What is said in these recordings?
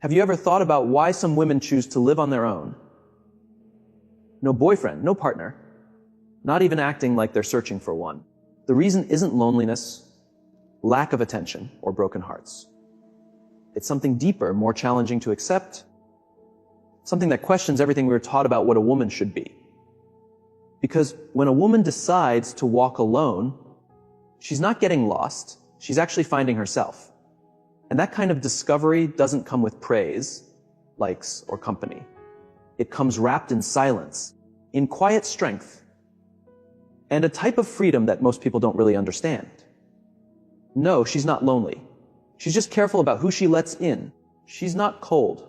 Have you ever thought about why some women choose to live on their own? No boyfriend, no partner, not even acting like they're searching for one. The reason isn't loneliness, lack of attention, or broken hearts. It's something deeper, more challenging to accept, something that questions everything we were taught about what a woman should be. Because when a woman decides to walk alone, she's not getting lost, she's actually finding herself. And that kind of discovery doesn't come with praise, likes, or company. It comes wrapped in silence, in quiet strength, and a type of freedom that most people don't really understand. No, she's not lonely. She's just careful about who she lets in. She's not cold.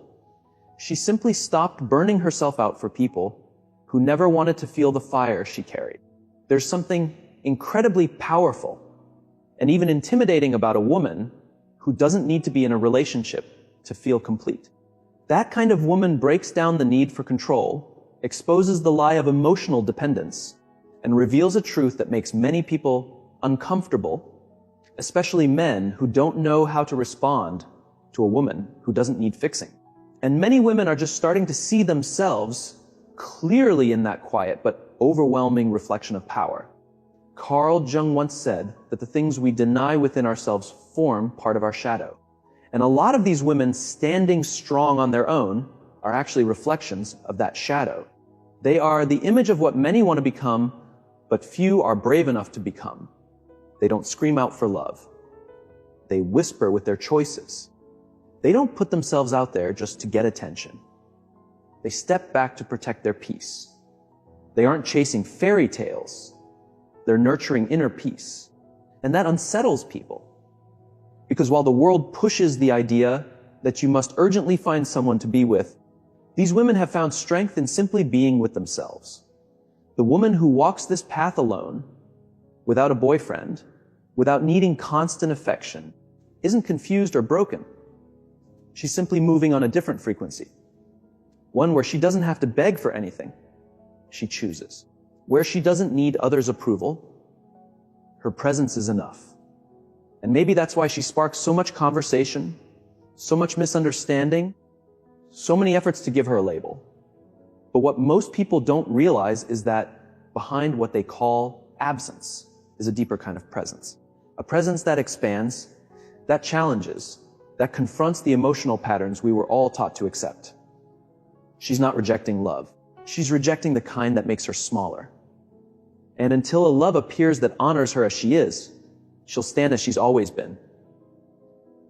She simply stopped burning herself out for people who never wanted to feel the fire she carried. There's something incredibly powerful and even intimidating about a woman who doesn't need to be in a relationship to feel complete. That kind of woman breaks down the need for control, exposes the lie of emotional dependence, and reveals a truth that makes many people uncomfortable, especially men who don't know how to respond to a woman who doesn't need fixing. And many women are just starting to see themselves clearly in that quiet but overwhelming reflection of power. Carl Jung once said that the things we deny within ourselves form part of our shadow. And a lot of these women standing strong on their own are actually reflections of that shadow. They are the image of what many want to become, but few are brave enough to become. They don't scream out for love. They whisper with their choices. They don't put themselves out there just to get attention. They step back to protect their peace. They aren't chasing fairy tales. They're nurturing inner peace. And that unsettles people. Because while the world pushes the idea that you must urgently find someone to be with, these women have found strength in simply being with themselves. The woman who walks this path alone, without a boyfriend, without needing constant affection, isn't confused or broken. She's simply moving on a different frequency. One where she doesn't have to beg for anything. She chooses. Where she doesn't need others' approval. Her presence is enough. And maybe that's why she sparks so much conversation, so much misunderstanding, so many efforts to give her a label. But what most people don't realize is that behind what they call absence is a deeper kind of presence. A presence that expands, that challenges, that confronts the emotional patterns we were all taught to accept. She's not rejecting love. She's rejecting the kind that makes her smaller. And until a love appears that honors her as she is, she'll stand as she's always been.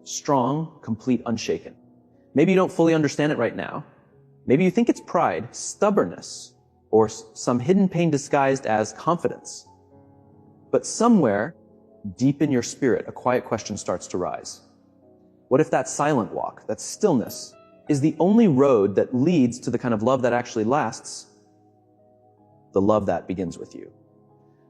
Strong, complete, unshaken. Maybe you don't fully understand it right now. Maybe you think it's pride, stubbornness, or some hidden pain disguised as confidence. But somewhere, deep in your spirit, a quiet question starts to rise. What if that silent walk, that stillness, is the only road that leads to the kind of love that actually lasts? The love that begins with you.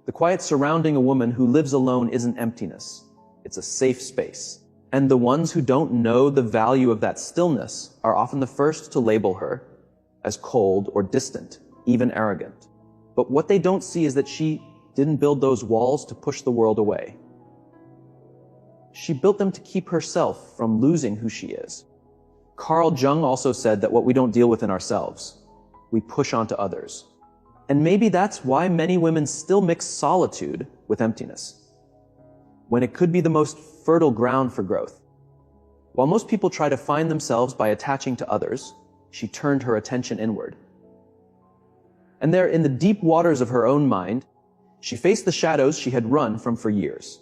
The quiet surrounding a woman who lives alone isn't emptiness. It's a safe space. And the ones who don't know the value of that stillness are often the first to label her as cold or distant, even arrogant. But what they don't see is that she didn't build those walls to push the world away. She built them to keep herself from losing who she is. Carl Jung also said that what we don't deal with in ourselves, we push onto others. And maybe that's why many women still mix solitude with emptiness, when it could be the most fertile ground for growth. While most people try to find themselves by attaching to others, she turned her attention inward. And there, in the deep waters of her own mind, she faced the shadows she had run from for years.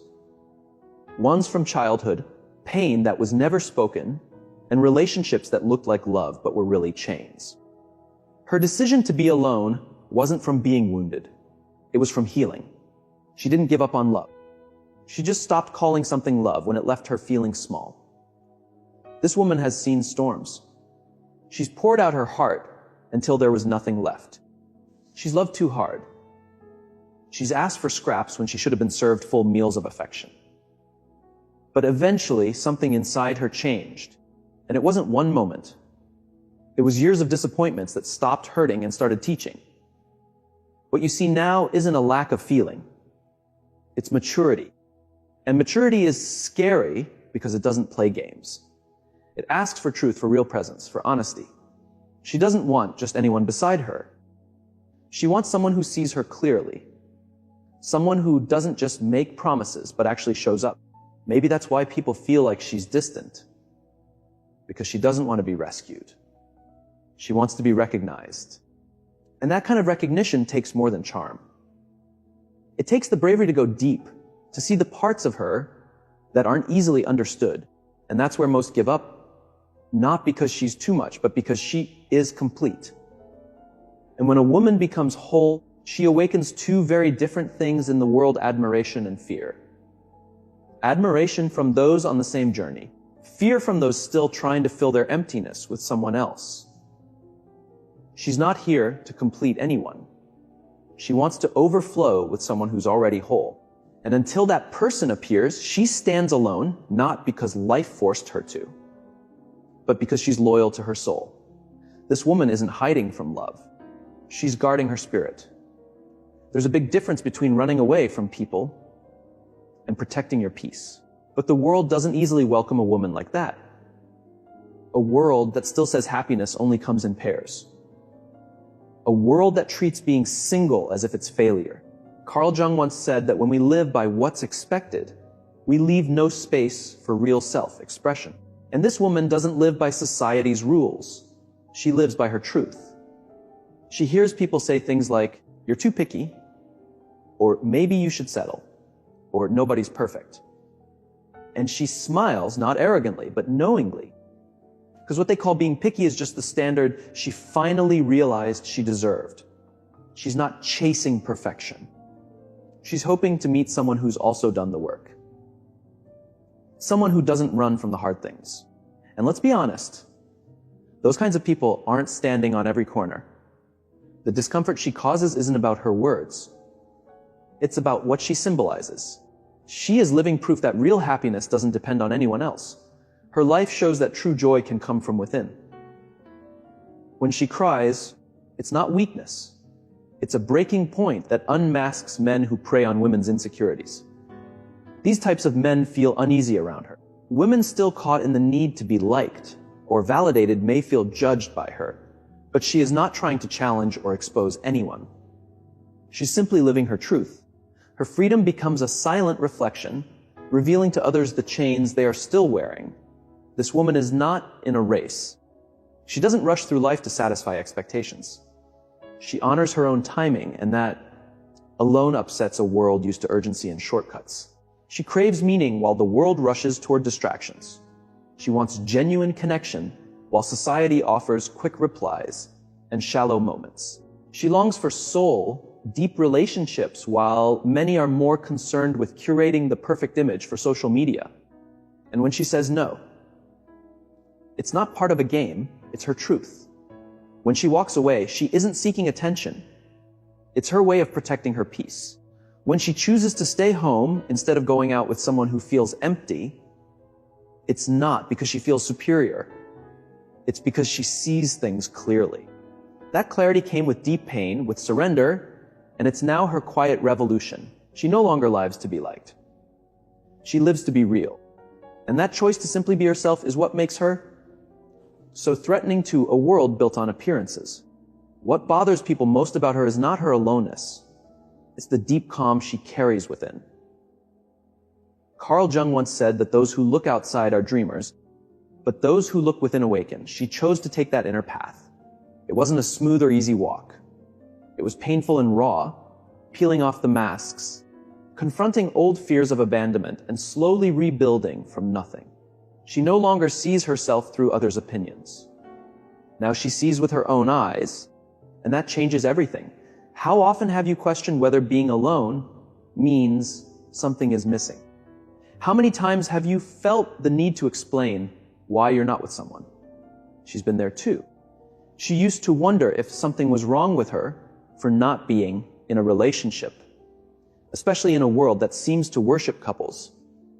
Ones from childhood, pain that was never spoken, and relationships that looked like love but were really chains. Her decision to be alone wasn't from being wounded. It was from healing. She didn't give up on love. She just stopped calling something love when it left her feeling small. This woman has seen storms. She's poured out her heart until there was nothing left. She's loved too hard. She's asked for scraps when she should have been served full meals of affection. But eventually, something inside her changed. And it wasn't one moment. It was years of disappointments that stopped hurting and started teaching. What you see now isn't a lack of feeling. It's maturity. And maturity is scary because it doesn't play games. It asks for truth, for real presence, for honesty. She doesn't want just anyone beside her. She wants someone who sees her clearly. Someone who doesn't just make promises, but actually shows up. Maybe that's why people feel like she's distant. Because she doesn't want to be rescued. She wants to be recognized. And that kind of recognition takes more than charm. It takes the bravery to go deep, to see the parts of her that aren't easily understood. And that's where most give up, not because she's too much, but because she is complete. And when a woman becomes whole, she awakens two very different things in the world: admiration and fear. Admiration from those on the same journey. Fear from those still trying to fill their emptiness with someone else. She's not here to complete anyone. She wants to overflow with someone who's already whole. And until that person appears, she stands alone, not because life forced her to, but because she's loyal to her soul. This woman isn't hiding from love. She's guarding her spirit. There's a big difference between running away from people and protecting your peace. But the world doesn't easily welcome a woman like that. A world that still says happiness only comes in pairs. A world that treats being single as if it's failure. Carl Jung once said that when we live by what's expected, we leave no space for real self-expression. And this woman doesn't live by society's rules. She lives by her truth. She hears people say things like, "You're too picky," or "Maybe you should settle," or "Nobody's perfect." And she smiles, not arrogantly, but knowingly. Because what they call being picky is just the standard she finally realized she deserved. She's not chasing perfection. She's hoping to meet someone who's also done the work. Someone who doesn't run from the hard things. And let's be honest, those kinds of people aren't standing on every corner. The discomfort she causes isn't about her words. It's about what she symbolizes. She is living proof that real happiness doesn't depend on anyone else. Her life shows that true joy can come from within. When she cries, it's not weakness. It's a breaking point that unmasks men who prey on women's insecurities. These types of men feel uneasy around her. Women still caught in the need to be liked or validated may feel judged by her, but she is not trying to challenge or expose anyone. She's simply living her truth. Her freedom becomes a silent reflection, revealing to others the chains they are still wearing. This woman is not in a race. She doesn't rush through life to satisfy expectations. She honors her own timing, and that alone upsets a world used to urgency and shortcuts. She craves meaning while the world rushes toward distractions. She wants genuine connection while society offers quick replies and shallow moments. She longs for soul, deep relationships, while many are more concerned with curating the perfect image for social media. And when she says no, it's not part of a game, it's her truth. When she walks away, she isn't seeking attention. It's her way of protecting her peace. When she chooses to stay home instead of going out with someone who feels empty, it's not because she feels superior. It's because she sees things clearly. That clarity came with deep pain, with surrender, and it's now her quiet revolution. She no longer lives to be liked. She lives to be real. And that choice to simply be herself is what makes her so threatening to a world built on appearances. What bothers people most about her is not her aloneness. It's the deep calm she carries within. Carl Jung once said that those who look outside are dreamers, but those who look within awaken. She chose to take that inner path. It wasn't a smooth or easy walk. It was painful and raw, peeling off the masks, confronting old fears of abandonment, and slowly rebuilding from nothing. She no longer sees herself through others' opinions. Now she sees with her own eyes, and that changes everything. How often have you questioned whether being alone means something is missing? How many times have you felt the need to explain why you're not with someone? She's been there too. She used to wonder if something was wrong with her for not being in a relationship, especially in a world that seems to worship couples,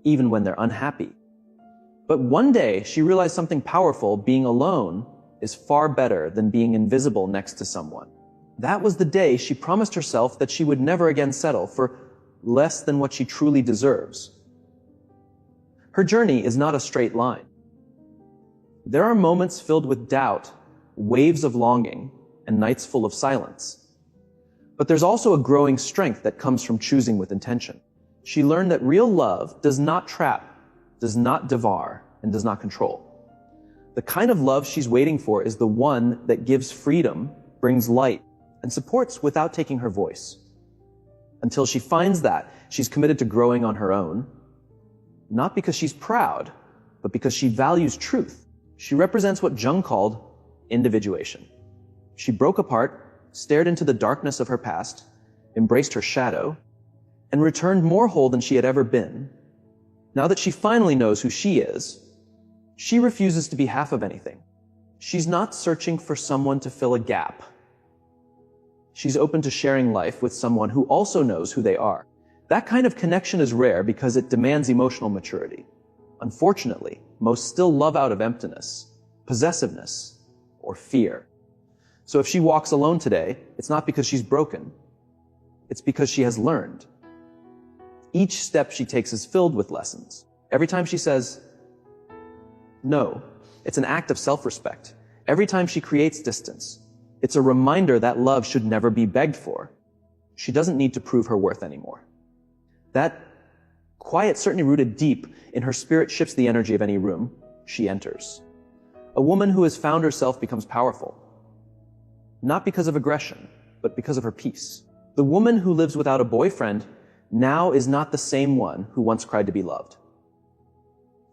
even when they're unhappy. But one day she realized something powerful: being alone is far better than being invisible next to someone. That was the day she promised herself that she would never again settle for less than what she truly deserves. Her journey is not a straight line. There are moments filled with doubt, waves of longing, and nights full of silence. But there's also a growing strength that comes from choosing with intention. She learned that real love does not trap, does not devour, and does not control. The kind of love she's waiting for is the one that gives freedom, brings light, and supports without taking her voice. Until she finds that, she's committed to growing on her own, not because she's proud, but because she values truth. She represents what Jung called individuation. She broke apart, stared into the darkness of her past, embraced her shadow, and returned more whole than she had ever been. Now that she finally knows who she is, she refuses to be half of anything. She's not searching for someone to fill a gap. She's open to sharing life with someone who also knows who they are. That kind of connection is rare because it demands emotional maturity. Unfortunately, most still love out of emptiness, possessiveness, or fear. So if she walks alone today, it's not because she's broken. It's because she has learned. Each step she takes is filled with lessons. Every time she says no, it's an act of self-respect. Every time she creates distance, it's a reminder that love should never be begged for. She doesn't need to prove her worth anymore. That quiet certainty rooted deep in her spirit shifts the energy of any room she enters. A woman who has found herself becomes powerful, not because of aggression, but because of her peace. The woman who lives without a boyfriend now is not the same one who once cried to be loved.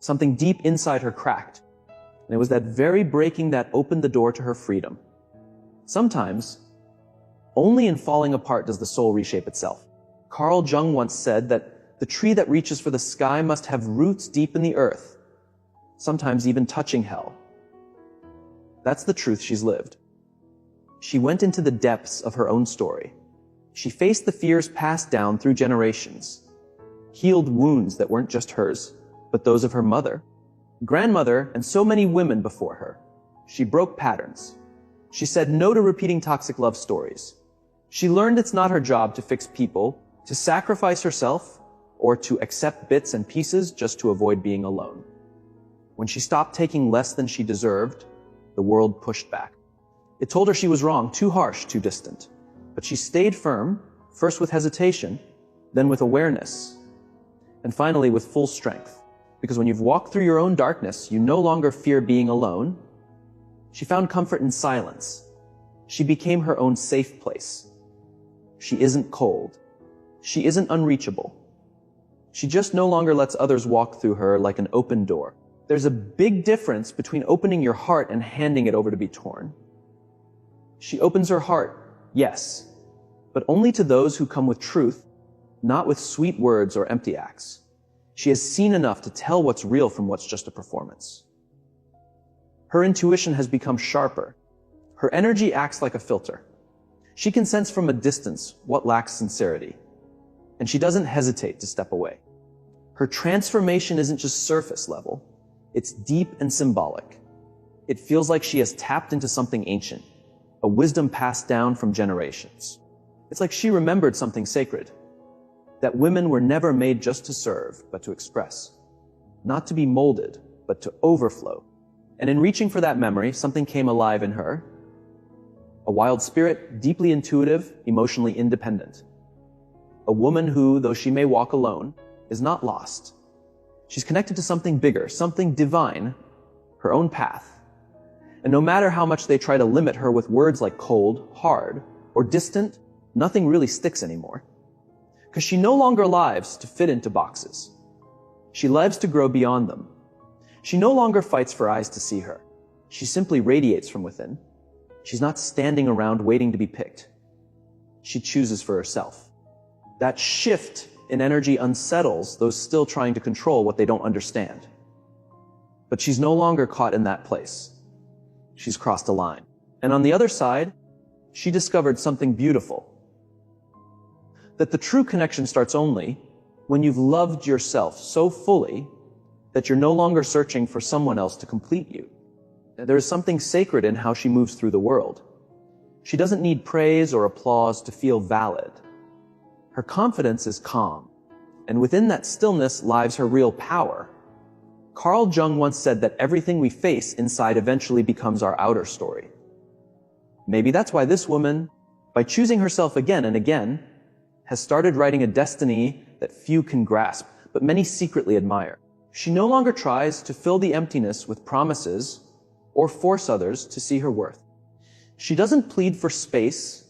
Something deep inside her cracked, and it was that very breaking that opened the door to her freedom. Sometimes, only in falling apart does the soul reshape itself. Carl Jung once said that the tree that reaches for the sky must have roots deep in the earth, sometimes even touching hell. That's the truth she's lived. She went into the depths of her own story. She faced the fears passed down through generations, healed wounds that weren't just hers, but those of her mother, grandmother, and so many women before her. She broke patterns. She said no to repeating toxic love stories. She learned it's not her job to fix people, to sacrifice herself, or to accept bits and pieces just to avoid being alone. When she stopped taking less than she deserved, the world pushed back. It told her she was wrong, too harsh, too distant. But she stayed firm, first with hesitation, then with awareness, and finally with full strength. Because when you've walked through your own darkness, you no longer fear being alone. She found comfort in silence. She became her own safe place. She isn't cold. She isn't unreachable. She just no longer lets others walk through her like an open door. There's a big difference between opening your heart and handing it over to be torn. She opens her heart, yes, but only to those who come with truth, not with sweet words or empty acts. She has seen enough to tell what's real from what's just a performance. Her intuition has become sharper. Her energy acts like a filter. She can sense from a distance what lacks sincerity, and she doesn't hesitate to step away. Her transformation isn't just surface level. It's deep and symbolic. It feels like she has tapped into something ancient, a wisdom passed down from generations. It's like she remembered something sacred, that women were never made just to serve, but to express, not to be molded, but to overflow. And in reaching for that memory, something came alive in her, a wild spirit, deeply intuitive, emotionally independent. A woman who, though she may walk alone, is not lost. She's connected to something bigger, something divine, her own path. And no matter how much they try to limit her with words like cold, hard, or distant, nothing really sticks anymore. Because she no longer lives to fit into boxes. She lives to grow beyond them. She no longer fights for eyes to see her. She simply radiates from within. She's not standing around waiting to be picked. She chooses for herself. That shift in energy unsettles those still trying to control what they don't understand. But she's no longer caught in that place. She's crossed a line. And on the other side, she discovered something beautiful. That the true connection starts only when you've loved yourself so fully that you're no longer searching for someone else to complete you. There is something sacred in how she moves through the world. She doesn't need praise or applause to feel valid. Her confidence is calm, and within that stillness lies her real power. Carl Jung once said that everything we face inside eventually becomes our outer story. Maybe that's why this woman, by choosing herself again and again, has started writing a destiny that few can grasp, but many secretly admire. She no longer tries to fill the emptiness with promises or force others to see her worth. She doesn't plead for space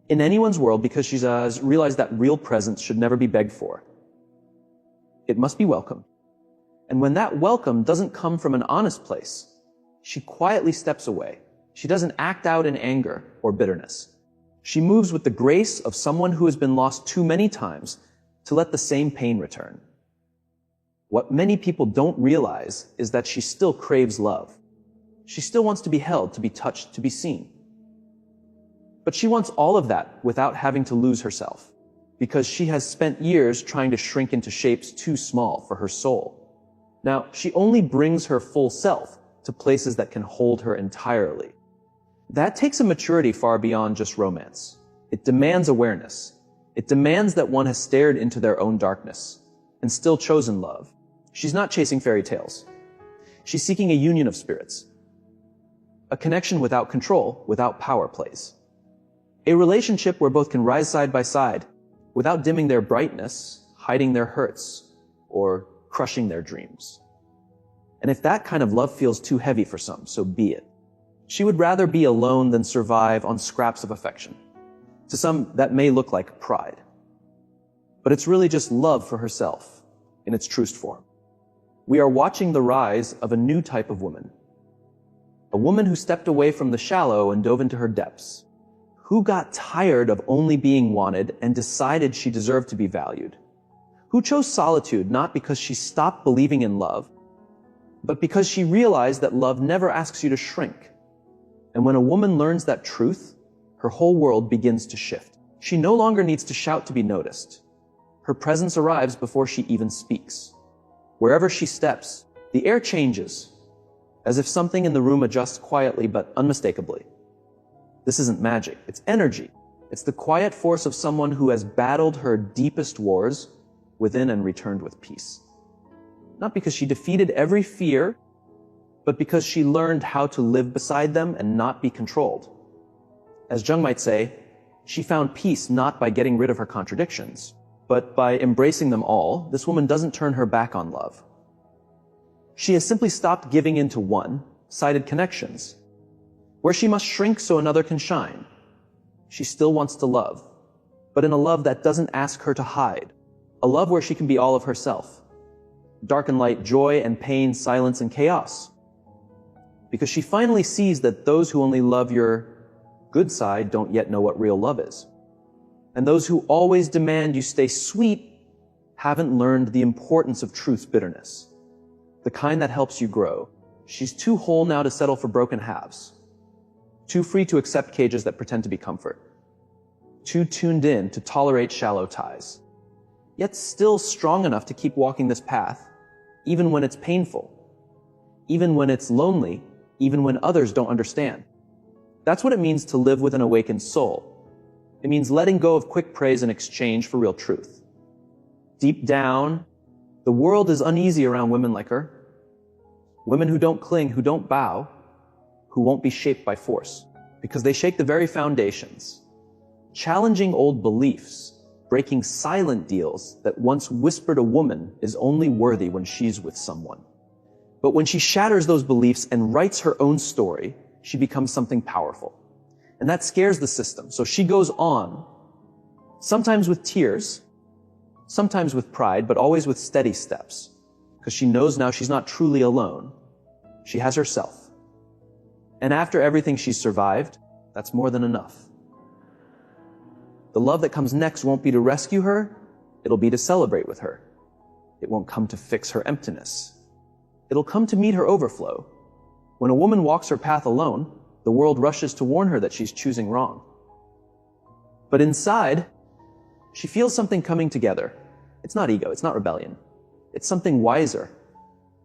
in anyone's world because she has realized that real presence should never be begged for. It must be welcomed. And when that welcome doesn't come from an honest place, she quietly steps away. She doesn't act out in anger or bitterness. She moves with the grace of someone who has been lost too many times to let the same pain return. What many people don't realize is that she still craves love. She still wants to be held, to be touched, to be seen. But she wants all of that without having to lose herself, because she has spent years trying to shrink into shapes too small for her soul. Now, she only brings her full self to places that can hold her entirely. That takes a maturity far beyond just romance. It demands awareness. It demands that one has stared into their own darkness and still chosen love. She's not chasing fairy tales. She's seeking a union of spirits. A connection without control, without power plays. A relationship where both can rise side by side, without dimming their brightness, hiding their hurts, or crushing their dreams. And if that kind of love feels too heavy for some, so be it. She would rather be alone than survive on scraps of affection. To some, that may look like pride. But it's really just love for herself, in its truest form. We are watching the rise of a new type of woman. A woman who stepped away from the shallow and dove into her depths. Who got tired of only being wanted and decided she deserved to be valued. Who chose solitude not because she stopped believing in love, but because she realized that love never asks you to shrink. And when a woman learns that truth, her whole world begins to shift. She no longer needs to shout to be noticed. Her presence arrives before she even speaks. Wherever she steps, the air changes, as if something in the room adjusts quietly but unmistakably. This isn't magic, it's energy. It's the quiet force of someone who has battled her deepest wars within and returned with peace. Not because she defeated every fear, but because she learned how to live beside them and not be controlled. As Jung might say, she found peace not by getting rid of her contradictions, but by embracing them all. This woman doesn't turn her back on love. She has simply stopped giving in to one-sided connections, where she must shrink so another can shine. She still wants to love, but in a love that doesn't ask her to hide. A love where she can be all of herself. Dark and light, joy and pain, silence and chaos. Because she finally sees that those who only love your good side don't yet know what real love is. And those who always demand you stay sweet haven't learned the importance of truth's bitterness. The kind that helps you grow. She's too whole now to settle for broken halves. Too free to accept cages that pretend to be comfort. Too tuned in to tolerate shallow ties. Yet still strong enough to keep walking this path, even when it's painful. Even when it's lonely, even when others don't understand. That's what it means to live with an awakened soul. It means letting go of quick praise in exchange for real truth. Deep down, the world is uneasy around women like her. Women who don't cling, who don't bow, who won't be shaped by force, because they shake the very foundations, challenging old beliefs, breaking silent deals that once whispered a woman is only worthy when she's with someone. But when she shatters those beliefs and writes her own story, she becomes something powerful. And that scares the system. So she goes on, sometimes with tears, sometimes with pride, but always with steady steps, because she knows now she's not truly alone. She has herself. And after everything she's survived, that's more than enough. The love that comes next won't be to rescue her, it'll be to celebrate with her. It won't come to fix her emptiness. It'll come to meet her overflow. When a woman walks her path alone, the world rushes to warn her that she's choosing wrong. But inside, she feels something coming together. It's not ego, it's not rebellion. It's something wiser.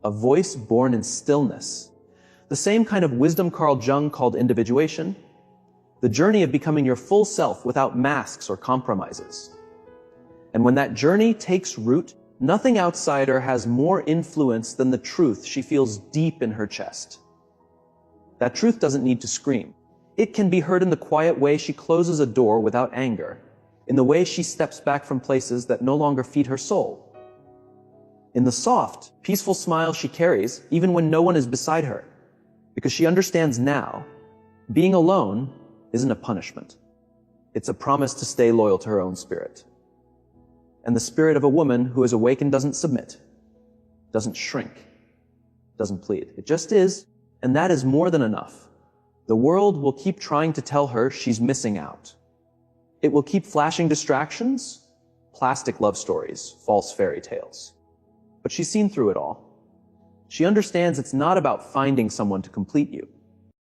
A voice born in stillness. The same kind of wisdom Carl Jung called individuation. The journey of becoming your full self without masks or compromises. And when that journey takes root, Nothing outside her has more influence than the truth she feels deep in her chest. That truth doesn't need to scream. It can be heard in the quiet way she closes a door without anger, in the way she steps back from places that no longer feed her soul, in the soft, peaceful smile she carries even when no one is beside her, because she understands now, being alone isn't a punishment. It's a promise to stay loyal to her own spirit. And the spirit of a woman who is awakened doesn't submit, doesn't shrink, doesn't plead. It just is, and that is more than enough. The world will keep trying to tell her she's missing out. It will keep flashing distractions, plastic love stories, false fairy tales. But she's seen through it all. She understands it's not about finding someone to complete you.